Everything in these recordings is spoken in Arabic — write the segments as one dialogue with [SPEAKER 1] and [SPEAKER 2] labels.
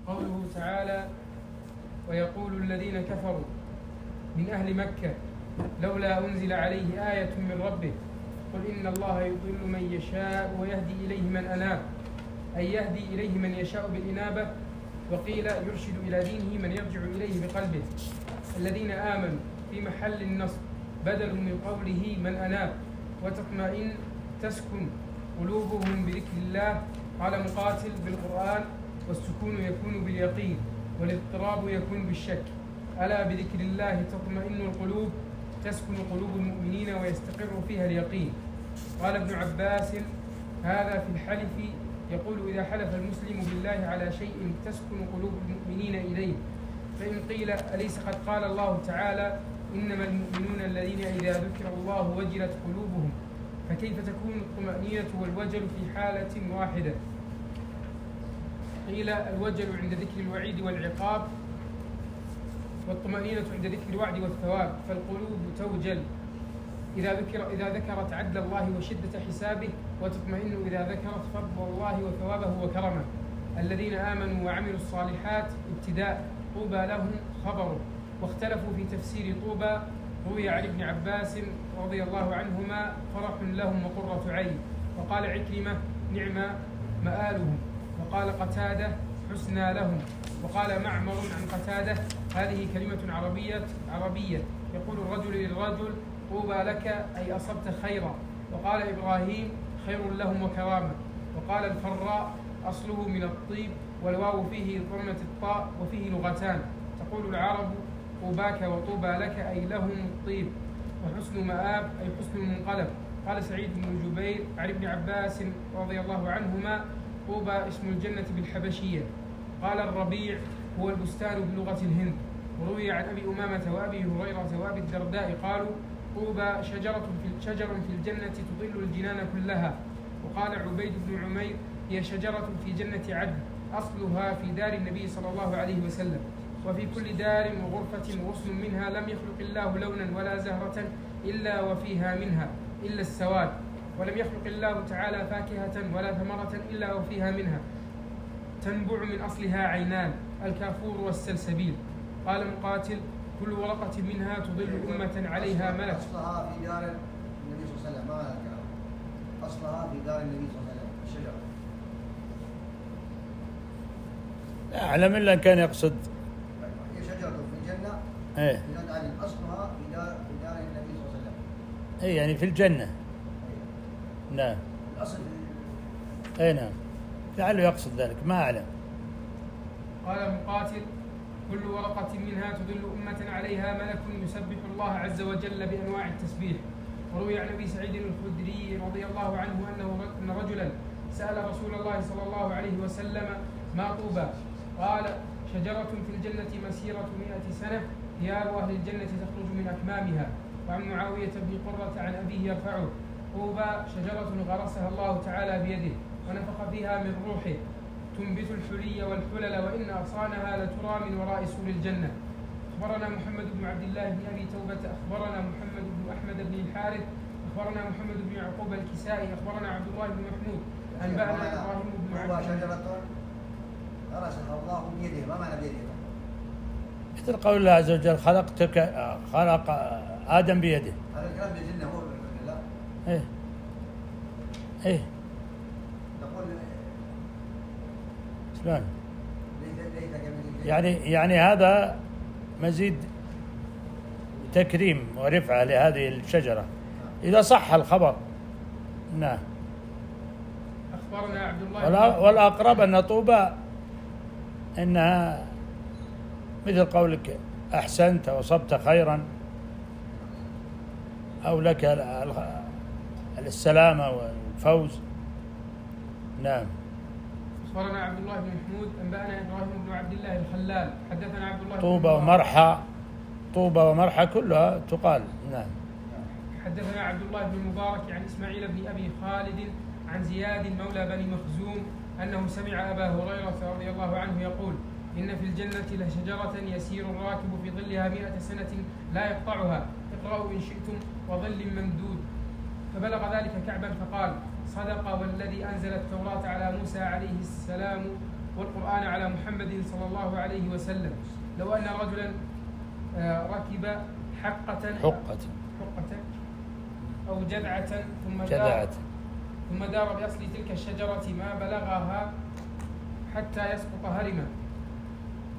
[SPEAKER 1] قوله تعالى: ويقول الذين كفروا من أهل مكة لولا أنزل عليه آية من ربه قل إن الله يضل من يشاء ويهدي إليه من أناب، أي يهدي إليه من يشاء بالإنابة، وقيل يرشد إلى دينه من يرجع إليه بقلبه. الذين آمنوا في محل النصب بدل من قوله من أناب، وتطمئن تسكن قلوبهم بذكر الله. قال مقاتل: بالقرآن، والسكون يكون باليقين، والاضطراب يكون بالشك. ألا بذكر الله تطمئن القلوب، تسكن قلوب المؤمنين ويستقر فيها اليقين. قال ابن عباس: هذا في الحلف، يقول إذا حلف المسلم بالله على شيء تسكن قلوب المؤمنين إليه. فإن قيل: أليس قد قال الله تعالى: إنما المؤمنون الذين إذا ذكر الله وجلت قلوبهم، فكيف تكون الطمأنينة والوجل في حالة واحدة؟ قيل: الوجل عند ذكر الوعيد والعقاب، والطمأنينة عند ذكر الوعد والثواب. فالقلوب توجل إذا ذكرت عدل الله وشدة حسابه، وتطمئن إذا ذكرت فضل الله وثوابه وكرمه. الذين آمنوا وعملوا الصالحات ابتداء، طوبى لهم خبره. واختلفوا في تفسير طوبى. روي عن ابن عباس رضي الله عنهما: فرح لهم وقرة عين. وقال عكرمة: نعم مآلهم. وقال قتادة: حسنى لهم. وقال معمر عن قتادة: هذه كلمة عربية يقول الرجل للرجل: طوبى لك، أي أصبت خيرا. وقال إبراهيم: خير لهم وكرامة. وقال الفراء: أصله من الطيب، والواو فيه ضمة الطاء، وفيه لغتان. تقول العرب: طوباك وطوبى لك، أي لهم الطيب. وحسن مآب، أي حسن المنقلب. قال سعيد بن جبير عن ابن عباس رضي الله عنهما: طوبى اسم الجنة بالحبشية. قال الربيع: هو البستان بلغة الهند. وروي عن أبي أمامة وأبي هريرة وأبي الدرداء قالوا: طوبى شجر في الجنة تظل الجنان كلها. وقال عبيد بن عمير: هي شجرة في جنة عدن، أصلها في دار النبي صلى الله عليه وسلم. وفي كل دار وغرفة غصن منها لم يخلق الله لونا ولا زهرة إلا وفيها منها إلا السواد. ولم يخلق الله تعالى فاكهة ولا ثمرة إلا وفيها منها. تنبع من أصلها عينان، الكافور والسلسبيل. قال مقاتل: كل ورقة منها تضل أمة عليها ملك.
[SPEAKER 2] أصلها في دار النبي صلى الله عليه وسلم، ما هذا الكلام. أصلها في دار النبي صلى الله عليه وسلم الشجرة.
[SPEAKER 3] لا أعلم إلا كان يقصد
[SPEAKER 2] هي شجرة في الجنة.
[SPEAKER 3] إيه.
[SPEAKER 2] أصلها في دار النبي صلى الله عليه وسلم.
[SPEAKER 3] إيه، يعني في الجنة. نعم.
[SPEAKER 2] الأصل.
[SPEAKER 3] إيه نعم. لعله يقصد ذلك، ما أعلم.
[SPEAKER 1] قال مقاتل: كل ورقة منها تدل أمة عليها ملك يسبح الله عز وجل بأنواع التسبيح. وروي عن أبي سعيد الخدري رضي الله عنه أن رجلا سأل رسول الله صلى الله عليه وسلم: ما طوبى؟ قال: شجرة في الجنة مسيرة 100 سنة، ثياب أهل الجنة تخرج من أكمامها. وعن معاوية بن قرة عن أبيه يرفعه: طوبى شجرة غرسها الله تعالى بيده ونفخ فيها من روحه، تنبت الحلي والحلل، وإن أغصانها لترى من وراء سور الجنة. أخبرنا محمد بن عبد الله بن أبي توبة أخبرنا محمد بن أحمد بن الحارث أخبرنا محمد بن يعقوب الكسائي أخبرنا عبد الله بن محمود أنبأنا إبراهيم بن عبد الله.
[SPEAKER 2] شجرة غرسها الله بيده، ما معنى بيده؟
[SPEAKER 3] مثل قول الله عز وجل: خلق آدم بيده.
[SPEAKER 2] هذا الكلام بالجنة هو لا؟
[SPEAKER 3] إيه إيه.
[SPEAKER 2] تقول
[SPEAKER 3] شلون؟
[SPEAKER 2] ليس
[SPEAKER 3] يعني هذا مزيد تكريم ورفعة لهذه الشجرة إذا صح الخبر. نعم.
[SPEAKER 1] أخبرنا عبد الله
[SPEAKER 3] والأقرب أن طوبى إنها مثل قولك: أحسنت وصبت خيرا، أو لك السلامة والفوز. نعم.
[SPEAKER 1] أخبرنا عبد الله بن محمود أنبأنا إبراهيم بن عبد الله الخلال حدثنا عبد الله
[SPEAKER 3] طوبى ومرحى كلها تقال. نعم.
[SPEAKER 1] حدثنا عبد الله بن المبارك عن إسماعيل بن أبي خالد عن زياد مولى بني مخزوم أنه سمع أبا هريرة رضي الله عنه يقول: إن في الجنة لشجرة يسير الراكب في ظلها 100 سنة لا يقطعها، اقرأوا إن شئتم، وظل ممدود. فبلغ ذلك كعبا فقال: صدق والذي أنزل التوراة على موسى عليه السلام والقرآن على محمد صلى الله عليه وسلم. لو أن رجلا ركب حقة أو جذعة ثم دار بأصل تلك الشجرة ما بلغها حتى يسقط هرما،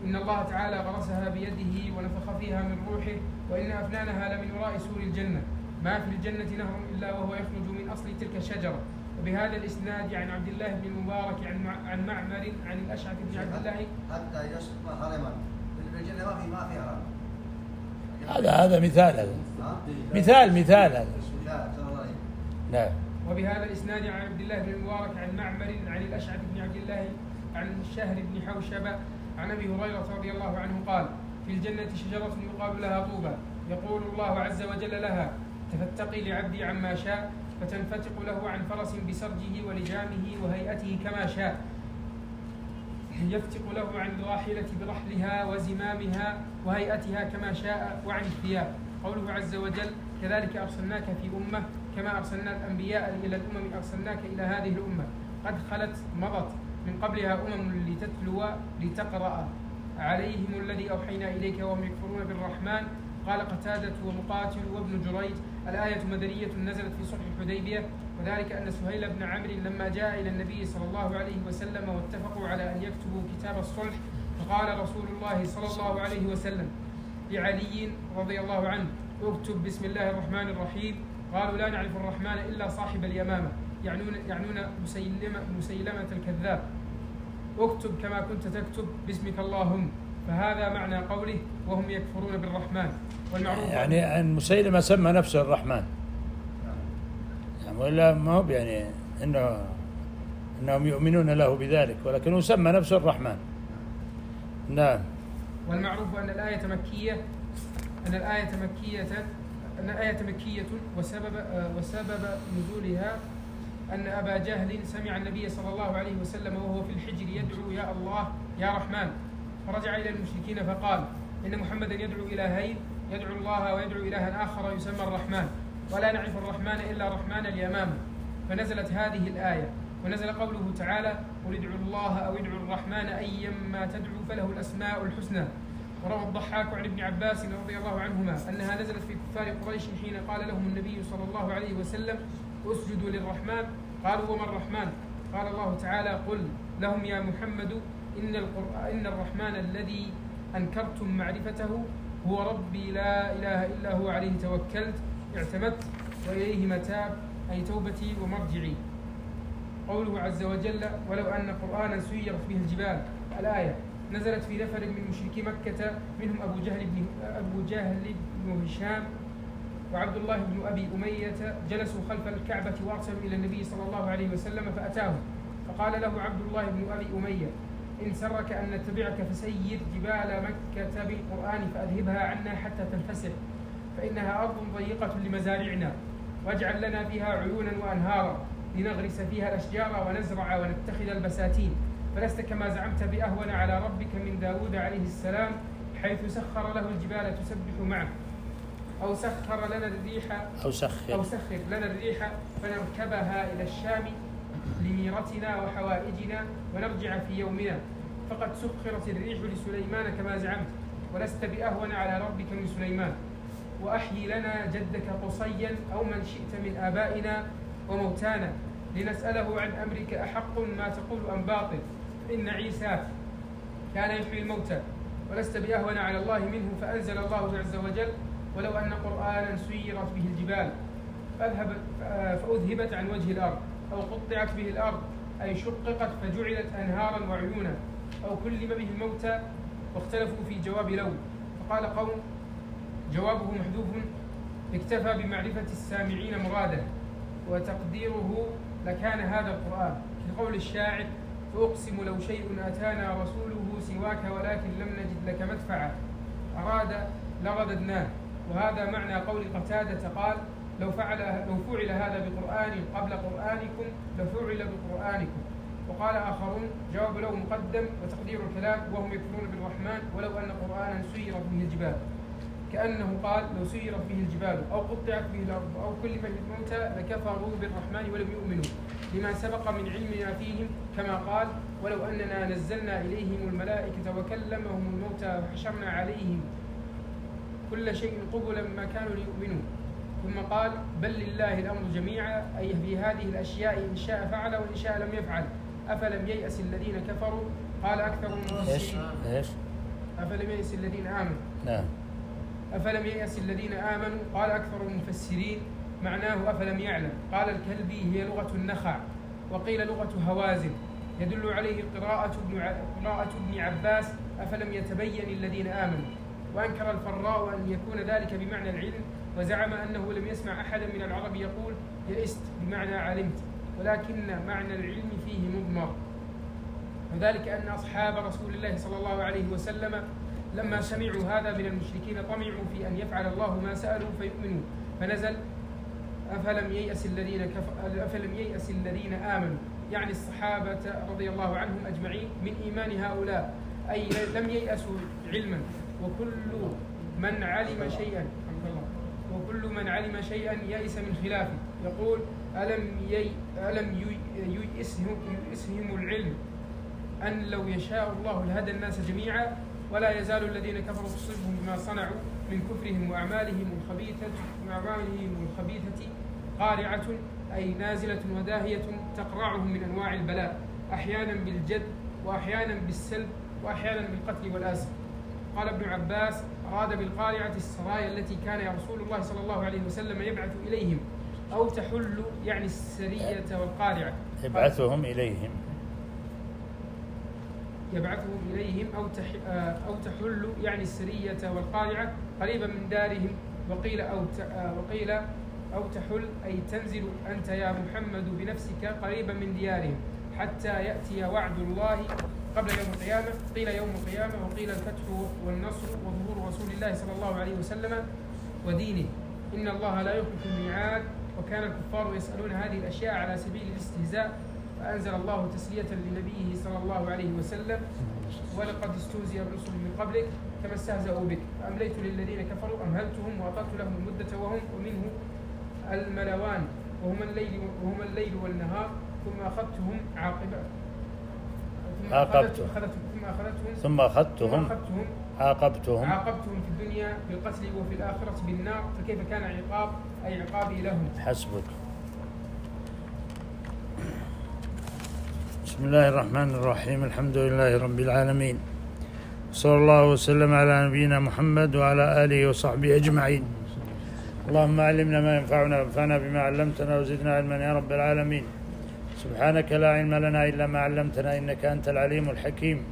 [SPEAKER 1] إن الله تعالى غرسها بيده ونفخ فيها من روحه، وإن أفنانها لمن وراء سور الجنة، ما في الجنة نهر إلا وهو يخرج من أصل تلك الشجرة. وبهذا الإسناد عن عبد الله بن المبارك عن معمر عن الأشعث بن عبد الله
[SPEAKER 2] حتى يسقط هرما. الجنة ما في هرم.
[SPEAKER 3] هذا مثال هذا. نعم.
[SPEAKER 1] وبهذا الإسناد عن عبد الله بن المبارك عن معمر عن الأشعث بن عبد الله عن شهر بن حوشب عن أبي هريرة رضي الله عنه قال: في الجنة شجرة يقال لها طوبى، يقول الله عز وجل لها: تفتقي لعبدي عما شاء، فتنفتق له عن فرس بسرجه ولجامه وهيئته كما شاء، يفتق له عن الراحلة برحلها وزمامها وهيئتها كما شاء، وعن الثياب. قوله عز وجل: كذلك أرسلناك في أمة كما أرسلنا الأنبياء إلى الأمم أرسلناك إلى هذه الأمة، قد خلت مضت من قبلها لتقرأ عليهم الذي أوحينا إليك وهم يكفرون بالرحمن. قال قتادة ومقاتل وابن جريج: الآية مدنية نزلت في صلح الحديبية، وذلك أن سهيل بن عمرو لما جاء إلى النبي صلى الله عليه وسلم واتفقوا على أن يكتبوا كتاب الصلح، فقال رسول الله صلى الله عليه وسلم لعلي رضي الله عنه: اكتب بسم الله الرحمن الرحيم. قالوا: لا نعرف الرحمن إلا صاحب اليمامة، يعنون مسيلمة الكذاب. اكتب كما كنت تكتب باسمك اللهم. فهذا معنى قوله: وهم يكفرون بالرحمن. والمعروف
[SPEAKER 3] يعني أن مسيلمة سمى نفسه الرحمن، يعني ولا ما هو يعني إنهم يؤمنون له بذلك، ولكنه سمى نفسه الرحمن. نعم.
[SPEAKER 1] والمعروف أن الآية مكية وسبب نزولها أن أبا جهل سمع النبي صلى الله عليه وسلم وهو في الحجر يدعو: يا الله يا رحمن، فرجع إلى المشركين فقال: إن محمدا يدعو إلهين، يدعو الله ويدعو إلها آخر يسمى الرحمن، ولا نعرف الرحمن إلا رحمن اليمامة. فنزلت هذه الآية، ونزل قوله تعالى: قل ادعوا الله أو ادعوا الرحمن أيما تدعو فله الأسماء الحسنى. وروى الضحاك عن ابن عباس رضي الله عنهما أنها نزلت في كفار قريش حين قال لهم النبي صلى الله عليه وسلم: اسجدوا للرحمن. قالوا: وما الرحمن؟ قال الله تعالى: قل لهم يا محمد إن الرحمن الذي أنكرتم معرفته هو ربي لا إله إلا هو، عليه توكلت اعتمدت وإليه متاب، أي توبتي ومرجعي. قوله عز وجل: ولو أن قرآنا سيرت به الجبال. الآية نزلت في نفر من مشركي مكة، منهم أبو جهل بن هشام وعبد الله بن أبي أمية، جلسوا خلف الكعبة وأرسلوا إلى النبي صلى الله عليه وسلم فأتاهم، فقال له عبد الله بن أبي أمية: إن سرك أن نتبعك فسير جبال مكة بالقرآن فأذهبها عنا حتى تنفسح، فإنها أرض ضيقة لمزارعنا، واجعل لنا فيها عيونا وأنهارا لنغرس فيها الأشجار ونزرع ونتخذ البساتين، فلست كما زعمت بأهون على ربك من داود عليه السلام، حيث سخر له الجبال تسبح معه، أو سخر لنا الريح فنركبها إلى الشام لميرتنا وحوائجنا ونرجع في يومنا، فقد سخرت الريح لسليمان كما زعمت، ولست بأهون على ربك من سليمان، وأحيي لنا جدك قصيا أو من شئت من آبائنا وموتانا لنسأله عن أمرك أحق ما تقول أم باطل، فإن عيسى كان يحيي الموتى ولست بأهون على الله منه. فأنزل الله عز وجل: ولو أن قرآنا سيرت به الجبال فأذهبت عن وجه الأرض، أو قطعت به الأرض أي شققت فجعلت أنهارا وعيونا، أو كلم به الموتى، واختلفوا في جواب لو، فقال قوم جوابه محذوف اكتفى بمعرفة السامعين مراده، وتقديره لكان هذا القرآن، كقول الشاعر: فأقسم لو شيء أتانا رسوله سواك ولكن لم نجد لك مدفعا، أراد لرددناه. وهذا معنى قول قتادة قال: لو فعل هذا بقرآن قبل قرآنكم لفعل بقرآنكم. وقال آخرون: جواب لو مقدم وتقدير الكلام وهم يكفرون بالرحمن ولو أن قرآنا سيرت به الجبال، كأنه قال: لو سيرت به الجبال أو قطعت به الأرض أو كلم به الموتى لكفروا بالرحمن ولم يؤمنوا، لما سبق من علمنا فيهم، كما قال: ولو أننا نزلنا إليهم الملائكة وكلمهم الموتى وحشرنا عليهم كل شيء قبلا ما كانوا ليؤمنوا. ثم قال: بل لله الأمر جميعا، أي في هذه الأشياء إن شاء فعل وإن شاء لم يفعل. أفلم ييأس الذين كفروا، قال أكثر المفسرين.
[SPEAKER 3] إيش؟
[SPEAKER 1] أفلم ييأس الذين آمنوا.
[SPEAKER 3] نعم.
[SPEAKER 1] أفلم ييأس الذين آمنوا، قال أكثر المفسرين معناه أفلم يعلم. قال الكلبي: هي لغة النخع، وقيل لغة هوازن، يدل عليه قراءة ابن عباس: أفلم يتبين الذين آمنوا. وأنكر الفراء أن يكون ذلك بمعنى العلم، وزعم أنه لم يسمع أحدا من العرب يقول يئست بمعنى علمت، ولكن معنى العلم فيه مضمر. وذلك أن أصحاب رسول الله صلى الله عليه وسلم لما سمعوا هذا من المشركين طمعوا في أن يفعل الله ما سألوا فيؤمنوا، فنزل: أفلم ييأس الذين آمنوا، يعني الصحابة رضي الله عنهم أجمعين، من إيمان هؤلاء، أي لم ييأسوا علما. وكل من علم شيئا يئس من خلافه. يقول: ألم يؤسهم العلم أن لو يشاء الله لهدى الناس جميعا، ولا يزال الذين كفروا تصيبهم بما صنعوا من كفرهم وأعمالهم الخبيثة قارعة، أي نازلة وداهية تقرعهم من أنواع البلاء، أحيانا بالجد وأحيانا بالسلب وأحيانا بالقتل والأسر. قال ابن عباس: أراد بالقارعة السرايا التي كان رسول الله صلى الله عليه وسلم يبعث إليهم، أو تحل يعني السرية والقارعة،
[SPEAKER 3] يبعثهم إليهم
[SPEAKER 1] أو تحل يعني السرية والقارعة قريبا من دارهم. وقيل أو تحل أي تنزل أنت يا محمد بنفسك قريبا من ديارهم حتى يأتي وعد الله قبل يوم القيامة. قيل يوم القيامة، وقيل الفتح والنصر وظهور رسول الله صلى الله عليه وسلم ودينه. إن الله لا يخلف الميعاد. وكان الكفار يسألون هذه الأشياء على سبيل الاستهزاء، فأنزل الله تسلية لنبيه صلى الله عليه وسلم: ولقد استهزئ برسل من قبلك كما استهزأوا بك، فأمليت للذين كفروا أمهلتهم وأطلت لهم المدة ومنه الملوان وهما الليل والنهار، ثم أخذتهم عاقبتهم في الدنيا بالقتل وفي الآخرة بالنار، فكيف كان عقابي لهم.
[SPEAKER 3] حسبك. بسم الله الرحمن الرحيم. الحمد لله رب العالمين، صلى الله وسلم على نبينا محمد وعلى آله وصحبه أجمعين. اللهم علمنا ما ينفعنا وانفعنا بما علمتنا وزدنا علما يا رب العالمين. سبحانك لا علم لنا إلا ما علمتنا إنك أنت العليم الحكيم.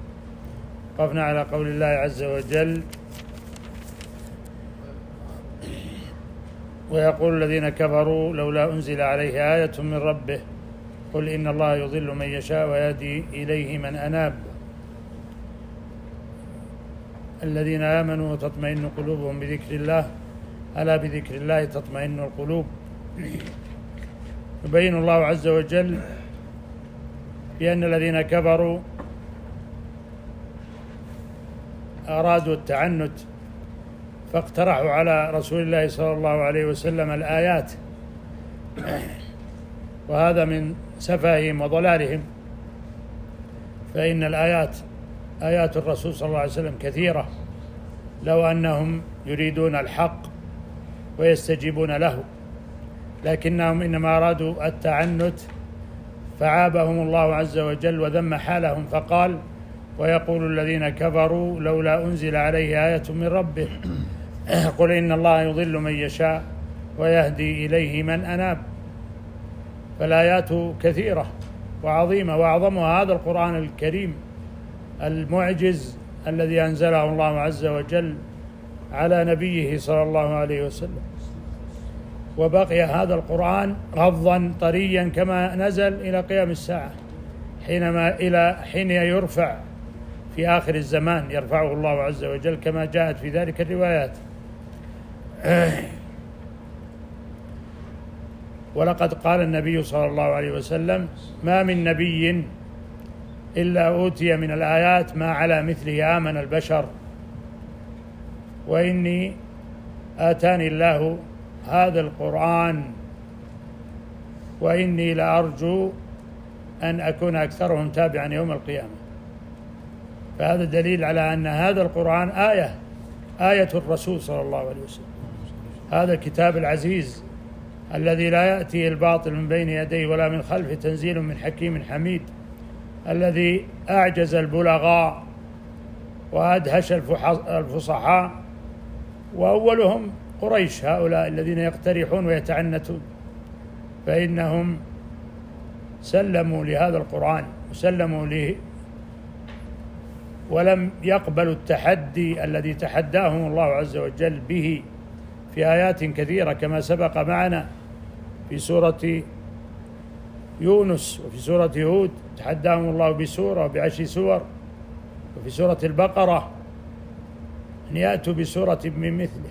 [SPEAKER 3] وقفنا على قول الله عز وجل: ويقول الذين كفروا لولا أنزل عليه آية من ربه قل إن الله يضل من يشاء ويهدي إليه من أناب. الذين آمنوا وتطمئن قلوبهم بذكر الله، ألا بذكر الله تطمئن القلوب. يبين الله عز وجل بأن الذين كفروا أرادوا التعنت، فاقترحوا على رسول الله صلى الله عليه وسلم الآيات، وهذا من سفههم وضلالهم، فإن الآيات آيات الرسول صلى الله عليه وسلم كثيرة، لو أنهم يريدون الحق ويستجيبون له، لكنهم إنما أرادوا التعنت، فعابهم الله عز وجل وذم حالهم فقال: ويقول الذين كفروا لولا أنزل عليه آية من ربه قل إن الله يضل من يشاء ويهدي إليه من أناب. فالآيات كثيرة وعظيمة، وأعظمها هذا القرآن الكريم المعجز الذي أنزله الله عز وجل على نبيه صلى الله عليه وسلم. وبقي هذا القرآن غضا طريا كما نزل إلى قيام الساعة، حين يرفع في آخر الزمان، يرفعه الله عز وجل كما جاءت في ذلك الروايات. ولقد قال النبي صلى الله عليه وسلم: ما من نبي إلا أوتي من الآيات ما على مثله آمن البشر، وإني آتاني الله هذا القرآن وإني لأرجو أن أكون أكثرهم تابعا يوم القيامة. فهذا دليل على أن هذا القرآن آية الرسول صلى الله عليه وسلم. هذا الكتاب العزيز الذي لا يأتيه الباطل من بين يديه ولا من خلفه، تنزيل من حكيم حميد، الذي أعجز البلغاء وأدهش الفصحاء، وأولهم قريش، هؤلاء الذين يقترحون ويتعنتون، فإنهم سلموا لهذا القرآن وسلموا له ولم يقبلوا التحدي الذي تحداهم الله عز وجل به في آيات كثيرة، كما سبق معنا في سورة يونس وفي سورة هود تحداهم الله بسورة وب10 سور، وفي سورة البقرة أن يأتوا بسورة من مثله،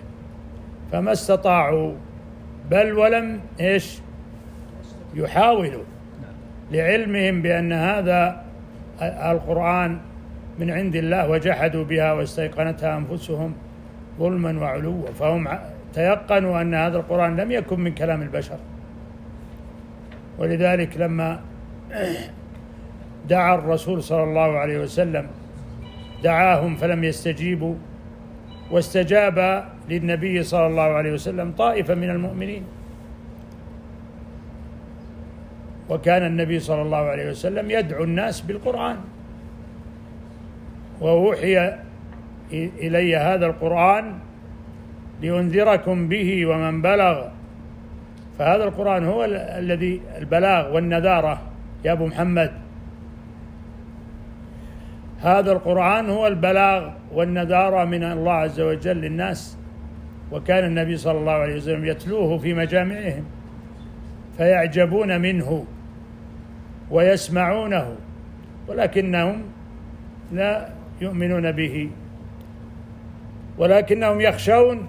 [SPEAKER 3] فما استطاعوا، بل ولم يحاولوا، لعلمهم بأن هذا القرآن من عند الله، وجحدوا بها واستيقنتها أنفسهم ظلما وعلوا، فهم تيقنوا أن هذا القرآن لم يكن من كلام البشر. ولذلك لما دعا الرسول صلى الله عليه وسلم دعاهم فلم يستجيبوا، واستجاب للنبي صلى الله عليه وسلم طائفة من المؤمنين، وكان النبي صلى الله عليه وسلم يدعو الناس بالقرآن، ووحي إلي هذا القرآن لأنذركم به ومن بلغ. فهذا القرآن هو الذي البلاغ والنذارة يا أبو محمد، هذا القرآن هو البلاغ والنذارة من الله عز وجل للناس. وكان النبي صلى الله عليه وسلم يتلوه في مجامعهم فيعجبون منه ويسمعونه، ولكنهم لا يؤمنون به، ولكنهم يخشون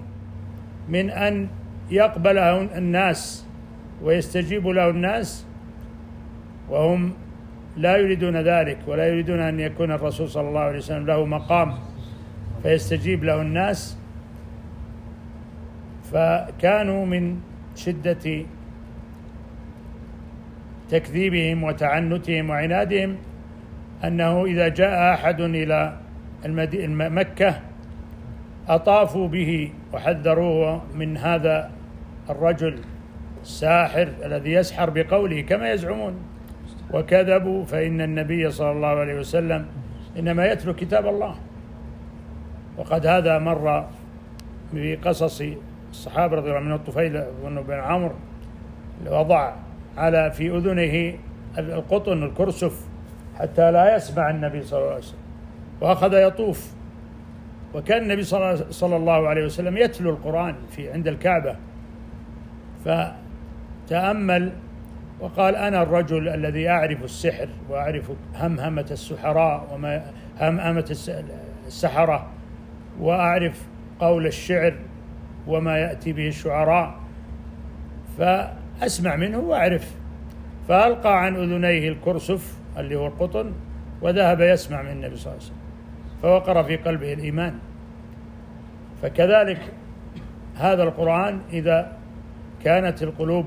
[SPEAKER 3] من أن يقبله الناس ويستجيب له الناس، وهم لا يريدون ذلك، ولا يريدون أن يكون الرسول صلى الله عليه وسلم له مقام فيستجيب له الناس. فكانوا من شدة تكذيبهم وتعنتهم وعنادهم أنه إذا جاء أحد إلى مكة أطافوا به وحذروه من هذا الرجل الساحر الذي يسحر بقوله كما يزعمون، وكذبوا، فإن النبي صلى الله عليه وسلم إنما يتلو كتاب الله. وقد هذا مر بقصص الصحابة رضي الله عنهم، من الطفيل بن عمرو وضع في أذنه القطن الكرسف حتى لا يسمع النبي صلى الله عليه وسلم، وأخذ يطوف، وكان النبي صلى الله عليه وسلم يتلو القرآن عند الكعبة، فتأمل وقال أنا الرجل الذي أعرف السحر وأعرف همهمة السحراء همهمة السحرة، وأعرف قول الشعر وما يأتي به الشعراء، فأسمع منه وأعرف. فألقى عن أذنيه الكرسف اللي هو القطن وذهب يسمع من النبي صلى الله عليه وسلم، فوقر في قلبه الإيمان. فكذلك هذا القرآن إذا كانت القلوب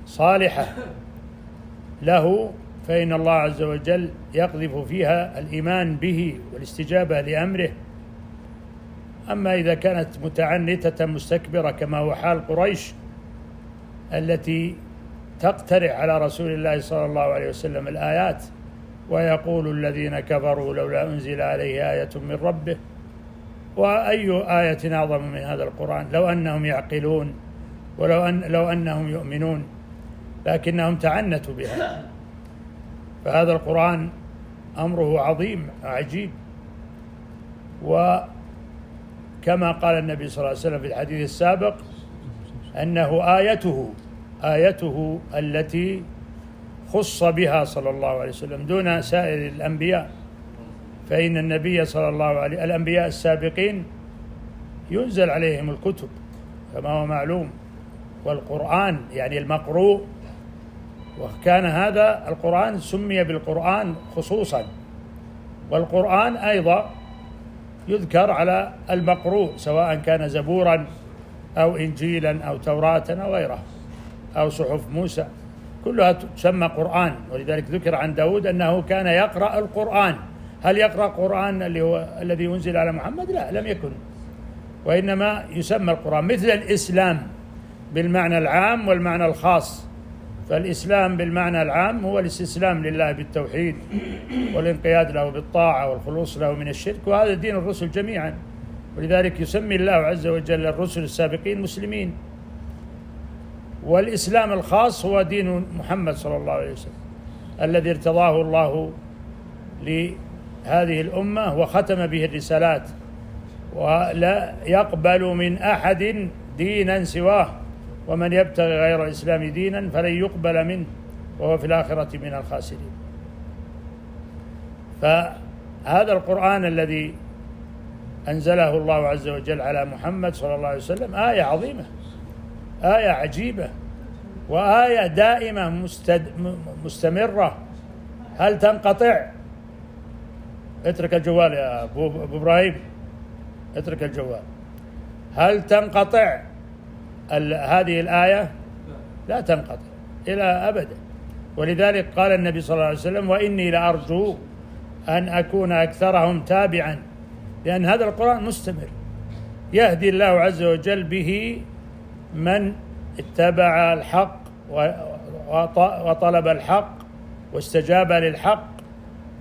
[SPEAKER 3] صالحة له فإن الله عز وجل يقذف فيها الإيمان به والاستجابة لأمره. أما إذا كانت متعنتة مستكبرة كما هو حال قريش التي تقترح على رسول الله صلى الله عليه وسلم الآيات، ويقول الذين كفروا لولا أنزل عليه آية من ربه، وأي آية أعظم من هذا القرآن لو أنهم يعقلون لو أنهم يؤمنون، لكنهم تعنتوا بها. فهذا القرآن أمره عظيم عجيب. وكما قال النبي صلى الله عليه وسلم في الحديث السابق أنه آيته التي خص بها صلى الله عليه وسلم دون سائر الأنبياء، فإن النبي صلى الله عليه الأنبياء السابقين ينزل عليهم الكتب كما هو معلوم، والقرآن يعني المقروء، وكان هذا القرآن سمي بالقرآن خصوصا، والقرآن أيضا يذكر على المقروء سواء كان زبورا أو إنجيلا أو توراة أو غيره أو صحف موسى. كلها تسمى قرآن. ولذلك ذكر عن داود أنه كان يقرأ القرآن. هل يقرأ القرآن اللي هو الذي أنزل على محمد؟ لا، لم يكن، وإنما يسمى القرآن، مثل الإسلام بالمعنى العام والمعنى الخاص. فالإسلام بالمعنى العام هو الاستسلام لله بالتوحيد والانقياد له بالطاعة والخلوص له من الشرك، وهذا دين الرسل جميعا. ولذلك يسمي الله عز وجل الرسل السابقين مسلمين. والإسلام الخاص هو دين محمد صلى الله عليه وسلم الذي ارتضاه الله لهذه الأمة وختم به الرسالات، ولا يقبل من أحد دينا سواه، ومن يبتغي غير الإسلام دينا فلن يقبل منه وهو في الآخرة من الخاسرين. فهذا القرآن الذي أنزله الله عز وجل على محمد صلى الله عليه وسلم آية عظيمة، آية عجيبة، وآية دائمة مستمرة. هل تنقطع؟ اترك الجوال يا أبو إبراهيم، اترك الجوال. هل تنقطع هذه الآية؟ لا تنقطع إلى أبدا. ولذلك قال النبي صلى الله عليه وسلم: وإني لأرجو أن أكون أكثرهم تابعا، لأن هذا القرآن مستمر، يهدي الله عز وجل به من اتبع الحق وطلب الحق واستجاب للحق.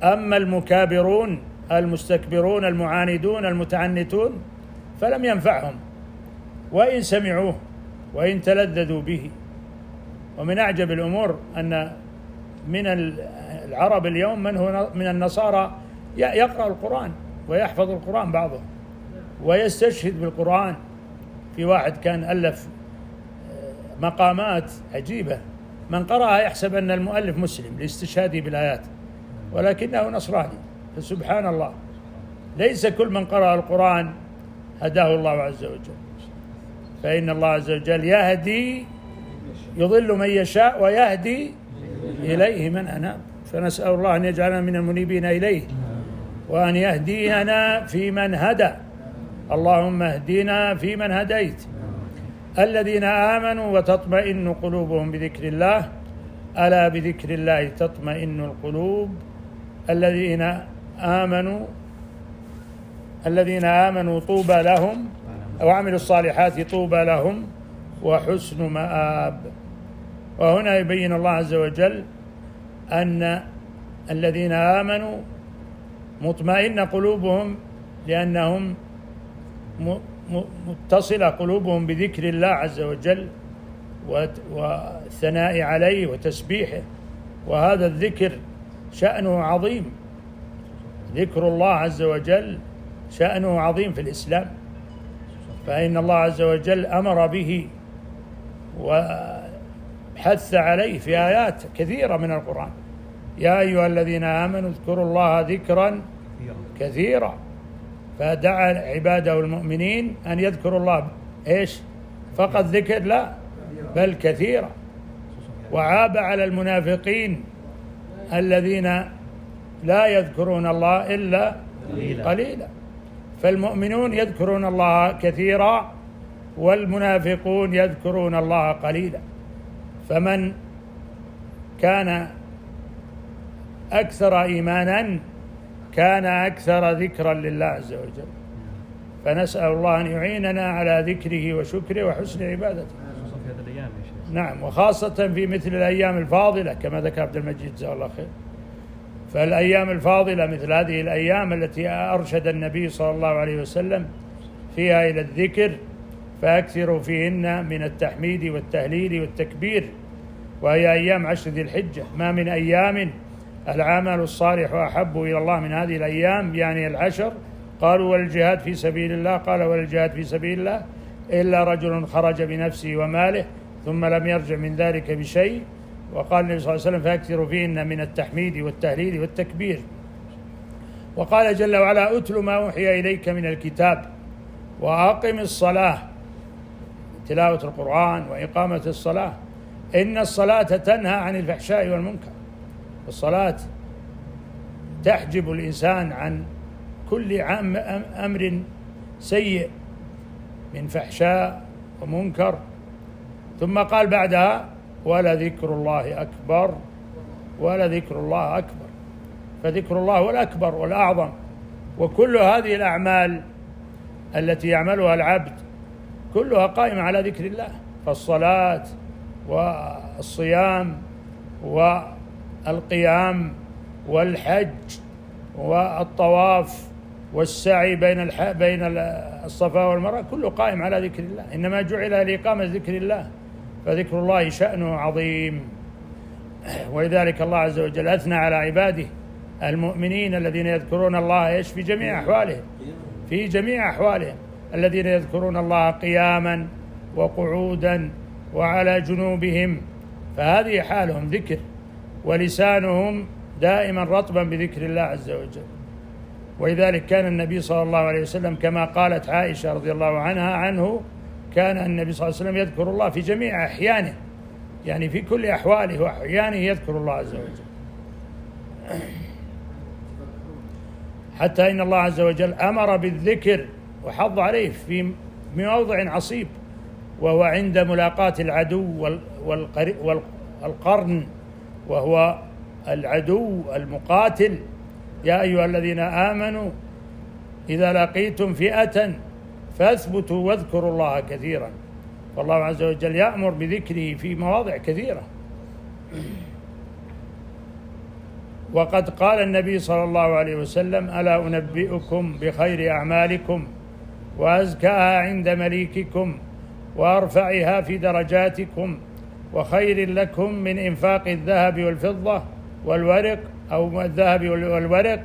[SPEAKER 3] أما المكابرون المستكبرون المعاندون المتعنتون فلم ينفعهم وإن سمعوه وإن تلذذوا به. ومن أعجب الأمور أن من العرب اليوم من هو من النصارى يقرأ القرآن ويحفظ القرآن بعضهم ويستشهد بالقرآن. في واحد كان ألف مقامات عجيبة، من قرأها يحسب أن المؤلف مسلم لاستشهاده بالآيات، ولكنه نصراني. فسبحان الله، ليس كل من قرأ القرآن هداه الله عز وجل، فإن الله عز وجل يهدي يضل من يشاء ويهدي إليه من أناب. فنسأل الله أن يجعلنا من المنيبين إليه وأن يهدينا فيمن هدى. اللهم اهدنا فيمن هديت. الذين آمنوا وتطمئن قلوبهم بذكر الله، ألا بذكر الله تطمئن القلوب. الذين آمنوا طوبى لهم وعملوا الصالحات طوبى لهم وحسن مآب. وهنا يبين الله عز وجل أن الذين آمنوا مطمئن قلوبهم لأنهم متصلة قلوبهم بذكر الله عز وجل والثناء عليه وتسبيحه. وهذا الذكر شأنه عظيم، ذكر الله عز وجل شأنه عظيم في الإسلام، فإن الله عز وجل أمر به وحث عليه في آيات كثيرة من القرآن: يا أيها الذين آمنوا اذكروا الله ذكرا كثيرا. فدعا عباده المؤمنين أن يذكروا الله إيش؟ فقط ذكر؟ لا، بل كثيرا. وعاب على المنافقين الذين لا يذكرون الله إلا قليلا. فالمؤمنون يذكرون الله كثيرا والمنافقون يذكرون الله قليلا. فمن كان أكثر إيمانا كان أكثر ذكرا لله عز وجل. فنسأل الله أن يعيننا على ذكره وشكره وحسن عبادته. نعم، وخاصة في مثل الأيام الفاضلة كما ذكر عبد المجيد جزاه الله خير. فالأيام الفاضلة مثل هذه الأيام التي أرشد النبي صلى الله عليه وسلم فيها إلى الذكر، فأكثروا فيهن من التحميد والتهليل والتكبير، وهي أيام 10 ذي الحجة. ما من أيام العمل الصالح أحب إلى الله من هذه الأيام، يعني 10. قالوا: والجهاد في سبيل الله؟ قال: والجهاد في سبيل الله إلا رجل خرج بنفسه وماله ثم لم يرجع من ذلك بشيء. وقال النبي صلى الله عليه وسلم: فأكثروا فيهن من التحميد والتهليل والتكبير. وقال جل وعلا: أتل ما أوحي إليك من الكتاب وأقم الصلاة، تلاوة القرآن وإقامة الصلاة. إن الصلاة تنهى عن الفحشاء والمنكر. الصلاة تحجب الإنسان عن كل أمر سيء من فحشاء ومنكر. ثم قال بعدها: ولذكر الله أكبر، ولذكر الله أكبر. فذكر الله هو الأكبر والأعظم. وكل هذه الأعمال التي يعملها العبد كلها قائمة على ذكر الله، فالصلاة والصيام والقيام والحج والطواف والسعي بين الصفا والمروة كله قائم على ذكر الله، إنما جعل لإقامة ذكر الله، فذكر الله شأنه عظيم. ولذلك الله عز وجل أثنى على عباده المؤمنين الذين يذكرون الله في جميع أحوالهم، في جميع أحوالهم، الذين يذكرون الله قياما وقعودا وعلى جنوبهم، فهذه حالهم ذكر، ولسانهم دائما رطبا بذكر الله عز وجل. ولذلك كان النبي صلى الله عليه وسلم كما قالت عائشة رضي الله عنها عنه، كان النبي صلى الله عليه وسلم يذكر الله في جميع أحيانه، يعني في كل أحواله وأحيانه يذكر الله عز وجل. حتى إن الله عز وجل أمر بالذكر وحض عليه في موضع عصيب، وهو عند ملاقاة العدو والقرن، وهو العدو المقاتل. يا أيها الذين آمنوا إذا لقيتم فئة فاثبتوا واذكروا الله كثيرا. فالله عز وجل يأمر بذكره في مواضع كثيرة. وقد قال النبي صلى الله عليه وسلم: ألا أنبئكم بخير أعمالكم وأزكاها عند مليككم وأرفعها في درجاتكم وخير لكم من إنفاق الذهب والفضة والورق، أو الذهب والورق،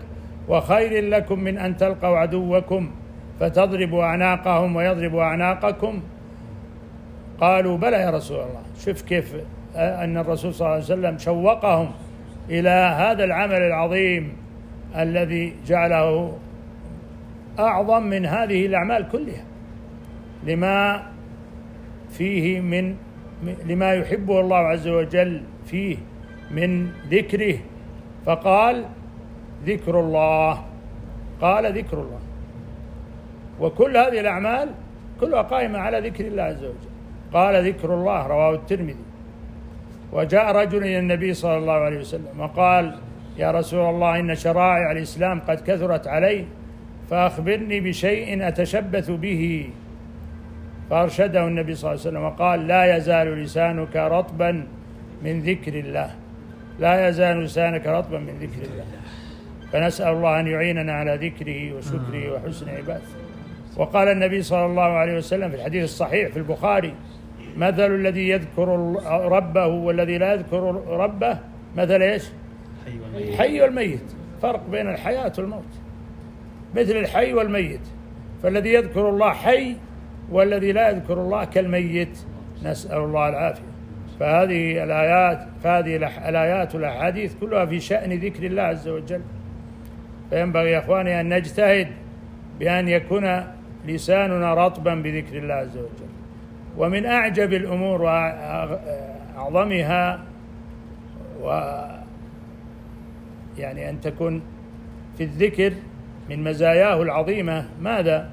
[SPEAKER 3] وخير لكم من أن تلقوا عدوكم فتضربوا أعناقهم ويضربوا أعناقكم. قالوا: بلى يا رسول الله. شوف كيف أن الرسول صلى الله عليه وسلم شوقهم إلى هذا العمل العظيم الذي جعله أعظم من هذه الأعمال كلها، لما فيه لما يحبه الله عز وجل فيه من ذكره. فقال: ذكر الله. قال: ذكر الله. وكل هذه الأعمال كلها قائمة على ذكر الله عز وجل. قال: ذكر الله. رواه الترمذي. وجاء رجل إلى النبي صلى الله عليه وسلم وقال: يا رسول الله، إن شرائع الإسلام قد كثرت علي، فأخبرني بشيء أتشبث به. فأرشده النبي صلى الله عليه وسلم وقال: لا يزال لسانك رطبا من ذكر الله، لا يزال لسانك رطبا من ذكر الله. فنسأل الله أن يعيننا على ذكره وشكره وحسن عبادته. وقال النبي صلى الله عليه وسلم في الحديث الصحيح في البخاري: مثل الذي يذكر ربه والذي لا يذكر ربه مثل ايش؟ الحي والميت. فرق بين الحياة والموت، مثل الحي والميت. فالذي يذكر الله حي، والذي لا يذكر الله كالميت، نسأل الله العافية. فهذه الآيات والأحاديث كلها في شأن ذكر الله عز وجل. فينبغي يا أخواني أن نجتهد بأن يكون لساننا رطبا بذكر الله عز وجل. ومن أعجب الأمور وأعظمها يعني أن تكون في الذكر من مزاياه العظيمة. ماذا؟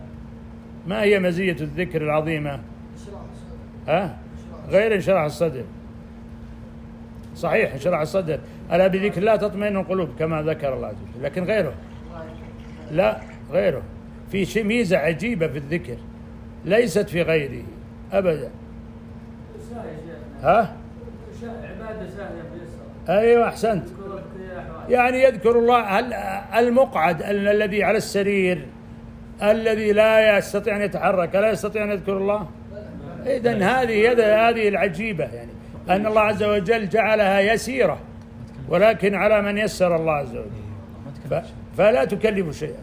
[SPEAKER 3] ما هي مزية الذكر العظيمة؟ غير انشراح الصدر. صحيح، انشراح الصدر. ألا بذكر الله تطمئن القلوب كما ذكر الله عز وجل. لكن غيره لا، غيره في شيء ميزة عجيبة في الذكر ليست في غيره أبدا. عبادة سهلة في الصلاة. أيوة، أحسنت. يعني يذكر الله المقعد الذي على السرير الذي لا يستطيع أن يتحرك، لا يستطيع أن يذكر الله. إذن هذه العجيبة، يعني أن الله عز وجل جعلها يسيرة، ولكن على من يسر الله عز وجل. فلا تكلف شيئا.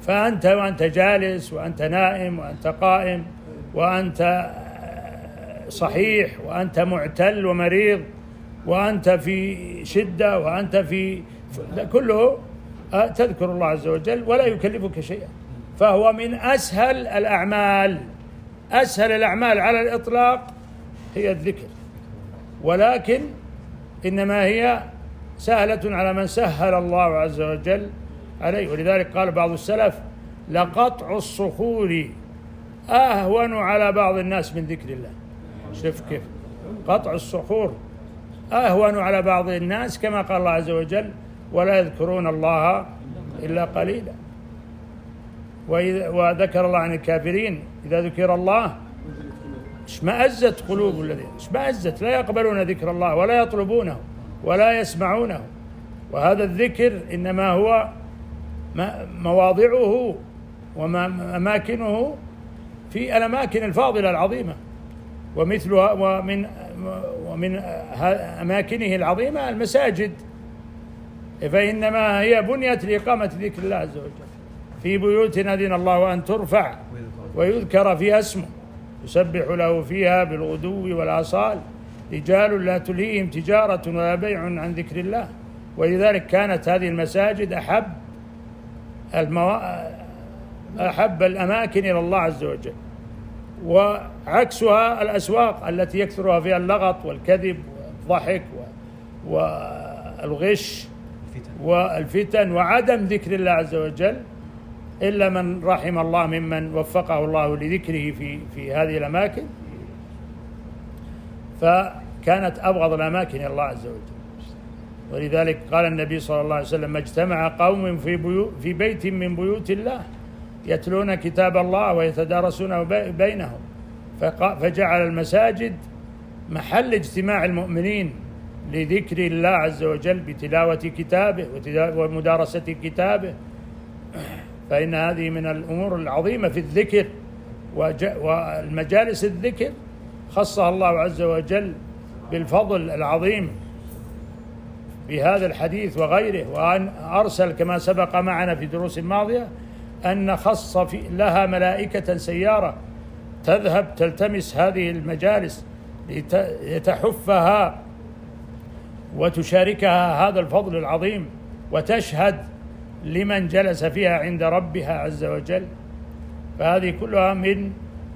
[SPEAKER 3] فأنت وأنت جالس وأنت نائم وأنت قائم وأنت صحيح وأنت معتل ومريض وأنت في شدة وأنت في كله تذكر الله عز وجل ولا يكلفك شيئا. فهو من أسهل الأعمال. أسهل الأعمال على الإطلاق هي الذكر، ولكن إنما هي سهلة على من سهل الله عز وجل عليه. ولذلك قال بعض السلف: لقطع الصخور أهون على بعض الناس من ذكر الله. شوف كيف قطع الصخور أهون على بعض الناس، كما قال الله عز وجل: ولا يذكرون الله إلا قليلا. وذكر الله عن الكافرين: إذا ذكر الله اشمأزت قلوب الذين، اشمأزت، لا يقبلون ذكر الله ولا يطلبونه ولا يسمعونه. وهذا الذكر إنما هو مواضعه وأماكنه في الأماكن الفاضلة العظيمة، ومثلها ومن أماكنه العظيمة المساجد، فإنما هي بنيت لإقامة ذكر الله عز وجل. في بيوت أذن الله أن ترفع ويذكر فيها اسمه يسبح له فيها بالغدو والآصال رجال لا تلهيهم تجارة ولا بيع عن ذكر الله. ولذلك كانت هذه المساجد أحب الأماكن إلى الله عز وجل، وعكسها الأسواق التي يكثرها فيها اللغط والكذب والضحك والغش والفتن وعدم ذكر الله عز وجل، إلا من رحم الله ممن وفقه الله لذكره في هذه الأماكن، فكانت أبغض الأماكن إلى الله عز وجل. ولذلك قال النبي صلى الله عليه وسلم: ما اجتمع قوم في بيت من بيوت الله يتلون كتاب الله ويتدارسونه بينهم، فجعل المساجد محل اجتماع المؤمنين لذكر الله عز وجل بتلاوة كتابه ومدارسة كتابه. فإن هذه من الأمور العظيمة في الذكر، والمجالس الذكر خصها الله عز وجل بالفضل العظيم بهذا الحديث وغيره. وأن أرسل كما سبق معنا في دروس ماضية أن خص لها ملائكة سيارة تذهب تلتمس هذه المجالس لتحفها وتشاركها هذا الفضل العظيم، وتشهد لمن جلس فيها عند ربها عز وجل. فهذه كلها من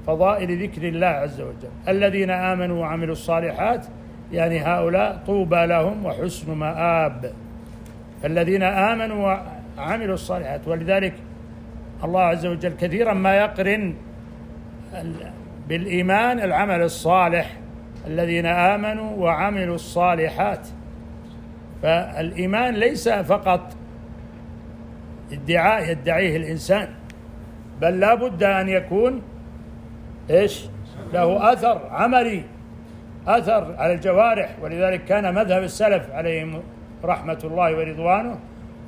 [SPEAKER 3] فضائل ذكر الله عز وجل. الذين آمنوا وعملوا الصالحات، يعني هؤلاء طوبى لهم وحسن مآب. الذين آمنوا وعملوا الصالحات، ولذلك الله عز وجل كثيرا ما يقرن بالإيمان العمل الصالح: الذين آمنوا وعملوا الصالحات. فالإيمان ليس فقط ادعاء يدعيه الإنسان، بل لا بد أن يكون له أثر عملي، أثر على الجوارح. ولذلك كان مذهب السلف عليهم رحمة الله ورضوانه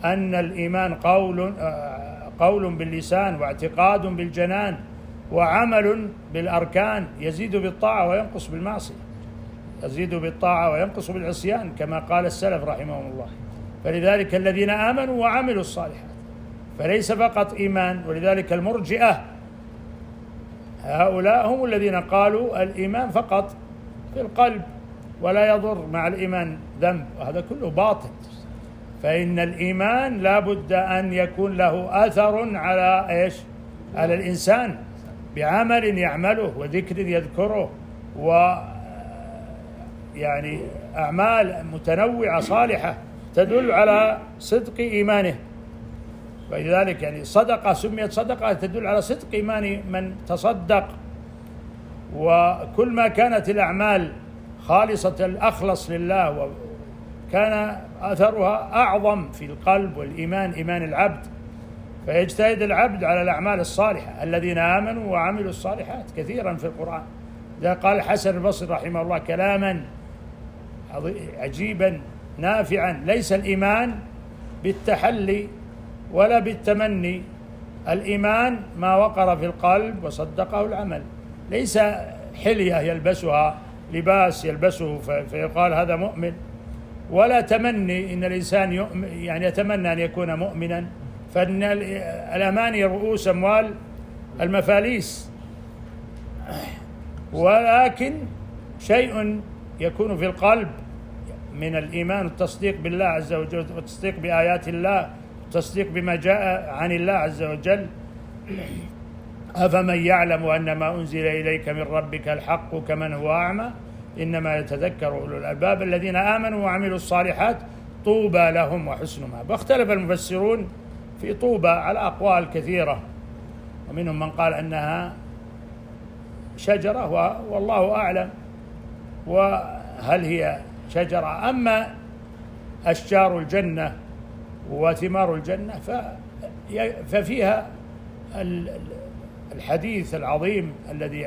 [SPEAKER 3] أن الإيمان قول باللسان واعتقاد بالجنان وعمل بالأركان، يزيد بالطاعة وينقص بالمعصية، يزيد بالطاعة وينقص بالعصيان، كما قال السلف رحمهم الله. فلذلك الذين آمنوا وعملوا الصالحات، فليس فقط إيمان. ولذلك المرجئة هؤلاء هم الذين قالوا الإيمان فقط في القلب ولا يضر مع الإيمان ذنب، وهذا كله باطل. فإن الإيمان لا بد أن يكون له أثر على على الإنسان بعمل يعمله وذكر يذكره، ويعني أعمال متنوعة صالحة تدل على صدق إيمانه. ولذلك يعني صدقة سميت صدقة تدل على صدق إيمان من تصدق. وكل ما كانت الأعمال خالصة الأخلص لله وكان أثرها أعظم في القلب والإيمان، إيمان العبد، فيجتهد العبد على الأعمال الصالحة. الذين آمنوا وعملوا الصالحات كثيرا في القرآن. إذا قال الحسن البصري رحمه الله كلاما عجيبا نافعا: ليس الإيمان بالتحلي ولا بالتمني، الإيمان ما وقر في القلب وصدقه العمل. ليس حلية يلبسها، لباس يلبسه فيقال هذا مؤمن، ولا تمني إن الإنسان يعني يتمنى أن يكون مؤمنا، فإن الأماني رؤوس أموال المفاليس. ولكن شيء يكون في القلب من الإيمان والتصديق بالله عز وجل، والتصديق بآيات الله، والتصديق بما جاء عن الله عز وجل. أفمن يعلم أن ما أنزل إليك من ربك الحق كمن هو أعمى إنما يتذكر أولو الألباب الذين آمنوا وعملوا الصالحات طوبى لهم وحسن مآب. واختلف المفسرون في طوبى على أقوال كثيرة، ومنهم من قال أنها شجرة والله أعلم، وهل هي شجرة. أما أشجار الجنة وثمار الجنة ففيها الحديث العظيم الذي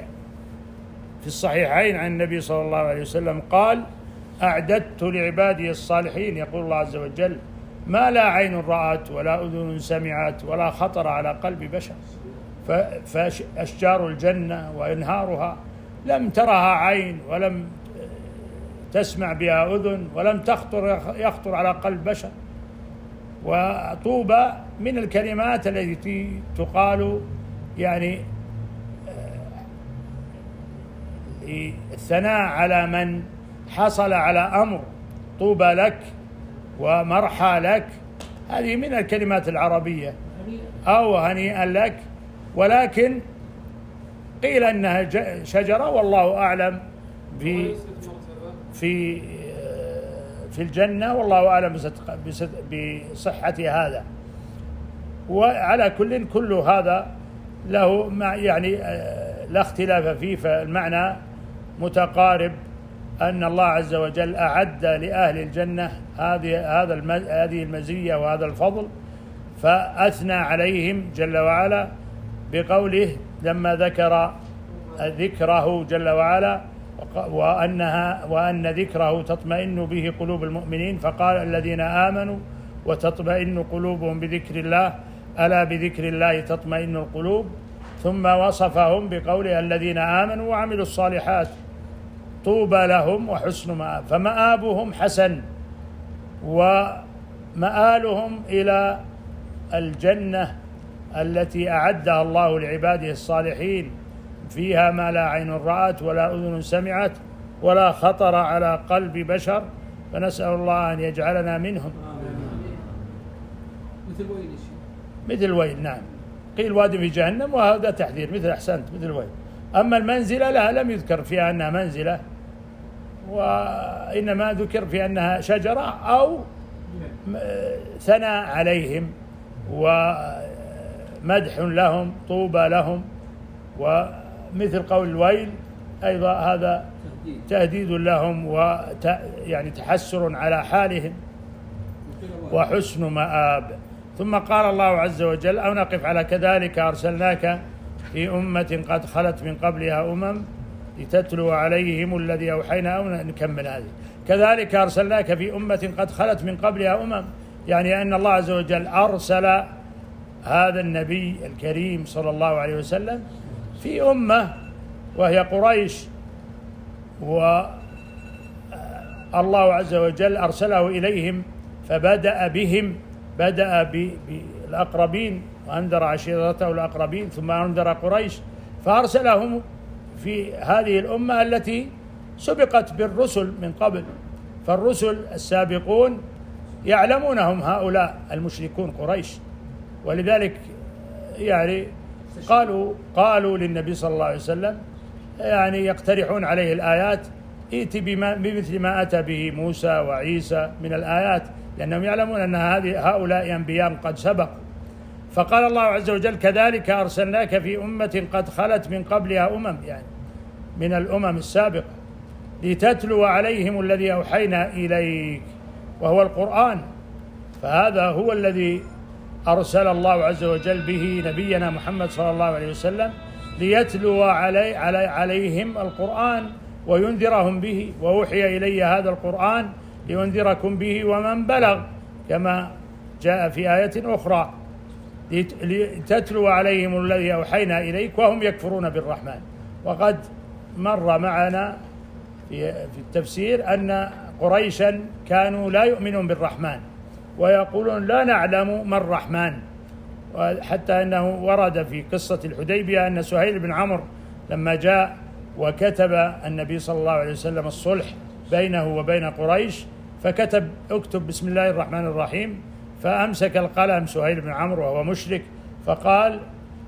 [SPEAKER 3] في الصحيحين عن النبي صلى الله عليه وسلم قال: أعددت لعبادي الصالحين، يقول الله عز وجل، ما لا عين رأت ولا أذن سمعت ولا خطر على قلب بشر. فأشجار الجنة وإنهارها لم ترها عين ولم تسمع بها أذن ولم يخطر على قلب بشر. وطوبى من الكلمات التي تقال يعني الثناء على من حصل على أمر، طوبى لك ومرحى لك، هذه من الكلمات العربية، أو هنيئا لك. ولكن قيل أنها شجرة، والله أعلم في الجنة، والله أعلم بصحة هذا. وعلى كل هذا له يعني لا اختلاف فيه، فالمعنى متقارب، أن الله عز وجل أعد لأهل الجنة هذه المزية وهذا الفضل، فأثنى عليهم جل وعلا بقوله لما ذكر ذكره جل وعلا وأن ذكره تطمئن به قلوب المؤمنين، فقال: الذين آمنوا وتطمئن قلوبهم بذكر الله، ألا بذكر الله تطمئن القلوب. ثم وصفهم بقوله: الذين آمنوا وعملوا الصالحات طوبى لهم وحسن مآب. فمآبهم حسن، ومآلهم إلى الجنة التي أعدها الله لعباده الصالحين، فيها ما لا عين رأت ولا أذن سمعت ولا خطر على قلب بشر، فنسأل الله أن يجعلنا منهم. مثل ويل، نعم، قيل واد في جهنم، وهذا تحذير، مثل أحسنت، مثل ويل. أما المنزلة لا، لم يذكر فيها أنها منزلة، وإنما ذكر في أنها شجرة أو ثناء عليهم ومدح لهم، طوبى لهم. ومثل قول الويل أيضا هذا تهديد لهم يعني تحسر على حالهم وحسن مآب. ثم قال الله عز وجل: أو نقف على كذلك أرسلناك في أمة قد خلت من قبلها أمم لتتلو عليهم الذي أوحينا، أو نكمل هذه. كذلك أرسلناك في أمة قد خلت من قبلها أمم، يعني أن الله عز وجل أرسل هذا النبي الكريم صلى الله عليه وسلم في أمة وهي قريش، والله عز وجل أرسله إليهم فبدأ بهم، بدأ بالأقربين وأنذر عشيرته الأقربين، ثم أنذر قريش، فأرسلهم في هذه الأمة التي سبقت بالرسل من قبل. فالرسل السابقون يعلمونهم هؤلاء المشركون قريش، ولذلك يعني قالوا للنبي صلى الله عليه وسلم، يعني يقترحون عليه الآيات: ائت بمثل ما أتى به موسى وعيسى من الآيات، لأنهم يعلمون أن هؤلاء أنبياء قد سبقوا. فقال الله عز وجل: كذلك أرسلناك في أمة قد خلت من قبلها أمم، يعني من الأمم السابقة، لتتلو عليهم الذي أوحينا إليك، وهو القرآن. فهذا هو الذي أرسل الله عز وجل به نبينا محمد صلى الله عليه وسلم، ليتلو عليهم القرآن وينذرهم به. وأوحي إلي هذا القرآن لينذركم به ومن بلغ، كما جاء في آية أخرى: لتتلو عليهم الذي أوحينا إليك وهم يكفرون بالرحمن. وقد مر معنا في التفسير أن قريشا كانوا لا يؤمنون بالرحمن، ويقولون لا نعلم ما الرحمن. وحتى أنه ورد في قصة الحديبية أن سهيل بن عمرو لما جاء وكتب النبي صلى الله عليه وسلم الصلح بينه وبين قريش، فكتب: اكتب بسم الله الرحمن الرحيم، فأمسك القلم سهيل بن عمرو وهو مشرك، فقال: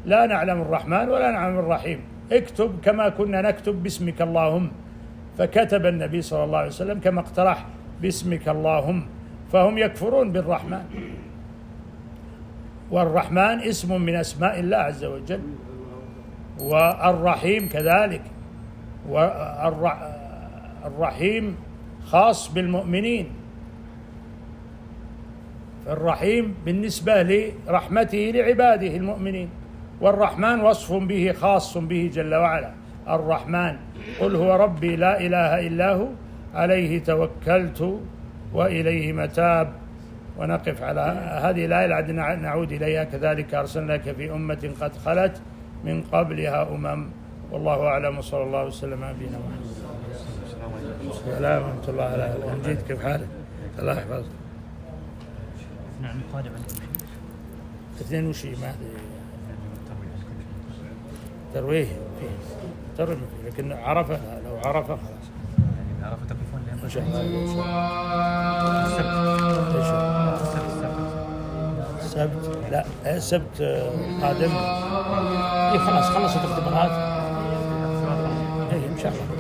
[SPEAKER 3] لا نعلم الرحمن ولا نعلم الرحيم، اكتب كما كنا نكتب باسمك اللهم. فكتب النبي صلى الله عليه وسلم كما اقترح: باسمك اللهم. فهم يكفرون بالرحمن، والرحمن اسم من أسماء الله عز وجل، والرحيم كذلك. والرحيم خاص بالمؤمنين، فالرحيم بالنسبة لرحمته لعباده المؤمنين، والرحمن وصف به خاص به جل وعلا. الرحمن قل هو ربي لا إله إلا هو عليه توكلت وإليه متاب. ونقف على هذه الآية لعد نعود إليها. كذلك أرسلناك في أمة قد خلت من قبلها والله أعلم، وصلى الله وسلم على نبينا محمد. السلام ورحمة الله على المجيد، كيف حالك؟ الله يحفظك.
[SPEAKER 4] نعم قادم
[SPEAKER 3] اثنين وشي ما ترويه فيه تروي فيه، لكن عرفه لو عرفه خلاص
[SPEAKER 4] يعني عرفة تقفون لهم
[SPEAKER 3] إن شاء الله. السبت لا السبت قادم. خلاص خلصت الاختبارات. إن شاء الله.